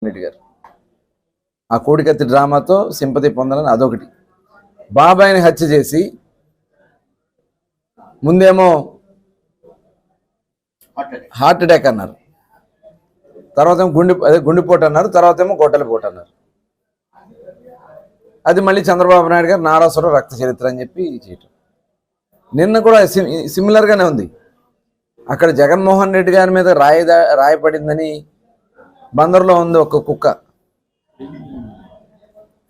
రెడ్డి గారు ఆ కోడికత్తి డ్రామాతో సింపతి పొందాలని అదొకటి. బాబాయిని హత్య చేసి ముందేమో హార్ట్ అటాక్ అన్నారు, తర్వాత ఏమో గుండెపోటు అన్నారు, తర్వాత ఏమో గొడ్డలిపోటు అన్నారు. అది మళ్ళీ చంద్రబాబు నాయుడు గారు నారాసుర రక్త చరిత్ర అని చెప్పి చేయటం. నిన్న కూడా సిమిలర్గానే ఉంది. అక్కడ జగన్మోహన్ రెడ్డి గారి మీద రాయపడిందని బందర్లో ఉంది ఒక కుక్క,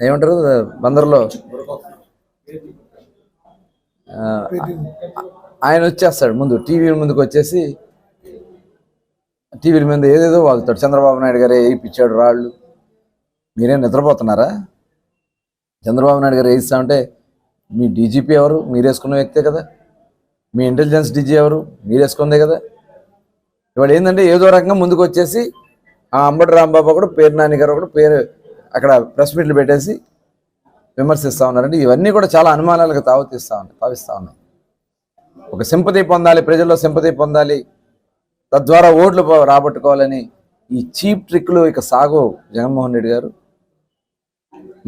ఏమంటారు బందర్లో, ఆయన వచ్చేస్తాడు ముందు టీవీ ముందుకు వచ్చేసి టీవీల మీద ఏదేదో వాగుతాడు. చంద్రబాబు నాయుడు గారు వేయిపించాడు రాళ్ళు, మీరేం నిద్రపోతున్నారా? చంద్రబాబు నాయుడు గారు వేయిస్తా ఉంటే మీ డీజీపీ ఎవరు? మీరు వేసుకున్న వ్యక్తే కదా. మీ ఇంటెలిజెన్స్ డీజీ ఎవరు? మీరు వేసుకుందే కదా. ఇవాళ ఏంటంటే ఏదో రకంగా ముందుకు వచ్చేసి ఆ అంబటి రాంబాబు కూడా పేరు నాని గారు కూడా పేరు అక్కడ ప్రెస్ మీట్లు పెట్టేసి విమర్శిస్తూ ఉన్నారంటే ఇవన్నీ కూడా చాలా అనుమానాలకు తావిస్తూ ఉన్నాయి. ఒక సింపతి పొందాలి, ప్రజల్లో సింపతి పొందాలి, తద్వారా ఓట్లు రాబట్టుకోవాలని ఈ చీప్ ట్రిక్లు ఇక సాగు. జగన్మోహన్ రెడ్డి గారు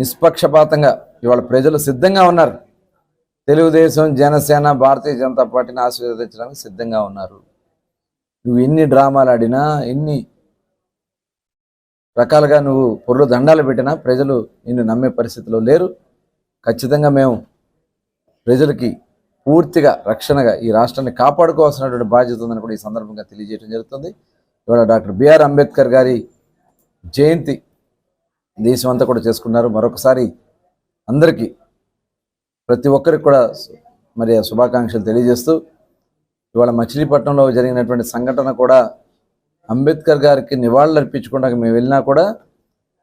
నిష్పక్షపాతంగా ఇవాళ ప్రజలు సిద్ధంగా ఉన్నారు. తెలుగుదేశం, జనసేన, భారతీయ జనతా పార్టీని ఆశీర్వదించడానికి సిద్ధంగా ఉన్నారు. నువ్వు ఎన్ని డ్రామాలు ఆడినా, ఎన్ని రకాలుగా నువ్వు పొర్లు దండాలు పెట్టినా ప్రజలు నిన్ను నమ్మే పరిస్థితిలో లేరు. ఖచ్చితంగా మేము ప్రజలకి పూర్తిగా రక్షణగా ఈ రాష్ట్రాన్ని కాపాడుకోవాల్సినటువంటి బాధ్యత ఉందని కూడా ఈ సందర్భంగా తెలియజేయడం జరుగుతుంది. ఇవాళ డాక్టర్ బిఆర్ అంబేద్కర్ గారి జయంతి దేశం అంతా కూడా చేసుకున్నారు. మరొకసారి అందరికీ ప్రతి ఒక్కరికి కూడా మరి శుభాకాంక్షలు తెలియజేస్తూ, ఇవాళ మచిలీపట్నంలో జరిగినటువంటి సంఘటన కూడా అంబేద్కర్ గారికి నివాళులు అర్పించకుండా మేము వెళ్ళినా కూడా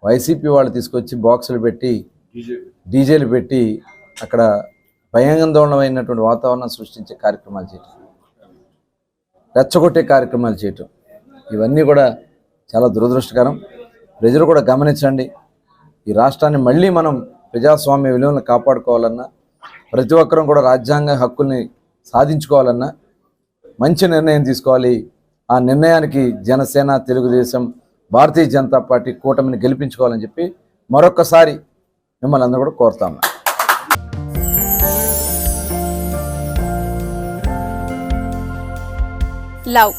వైసీపీ వాళ్ళు తీసుకొచ్చి బాక్సులు పెట్టి డీజేలు పెట్టి అక్కడ భయాందోళనమైనటువంటి వాతావరణం సృష్టించే కార్యక్రమాలు చేయటం, రెచ్చగొట్టే కార్యక్రమాలు చేయటం, ఇవన్నీ కూడా చాలా దురదృష్టకరం. ప్రజలు కూడా గమనించండి. ఈ రాష్ట్రాన్ని మళ్ళీ మనం ప్రజాస్వామ్య విలువలను కాపాడుకోవాలన్నా, ప్రతి ఒక్కరం కూడా రాజ్యాంగ హక్కుల్ని సాధించుకోవాలన్నా మంచి నిర్ణయం తీసుకోవాలి. ఆ నిర్ణయానికి జనసేన, తెలుగుదేశం, భారతీయ జనతా పార్టీ కూటమిని గెలిపించుకోవాలని చెప్పి మరొక్కసారి మిమ్మల్ని అందరూ కూడా కోరుతాము. లవ్,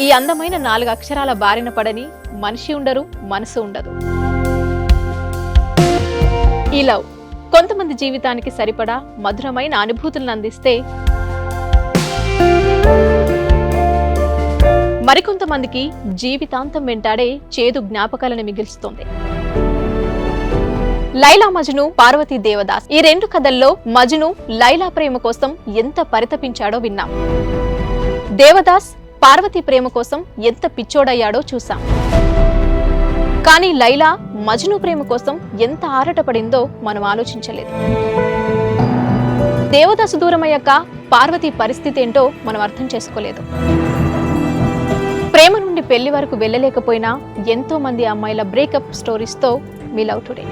ఈ అందమైన 4 అక్షరాల బారిన పడని మనిషి ఉండరు, మనసు ఉండదు. ఈ లవ్ కొంతమంది జీవితానికి సరిపడా మధురమైన అనుభూతులను అందిస్తే, మరికొంతమందికి జీవితాంతం వెంటాడే చేదు జ్ఞాపకాలను మిగిల్చుతోంది. లైలా మజ్ను, పార్వతీ దేవదాస్, ఈ 2 కథల్లో మజ్ను లైలా ప్రేమ కోసం ఎంత పరితపించాడో విన్నాం. దేవదాస్ పార్వతి ప్రేమ కోసం ఎంత పిచ్చోడయ్యాడో చూసాం. కానీ లైలా మజ్ను ప్రేమ కోసం ఎంత ఆరాటపడిందో మనం ఆలోచించలేదు. దేవదాసు దూరమయ్యాక పార్వతి పరిస్థితి ఏంటో మనం అర్థం చేసుకోలేదు. ప్రేమ నుండి పెళ్లి వరకు వెళ్ళలేకపోయినా ఎంతో మంది అమ్మాయిల బ్రేకప్ స్టోరీస్తో మీ లవ్ టుడే.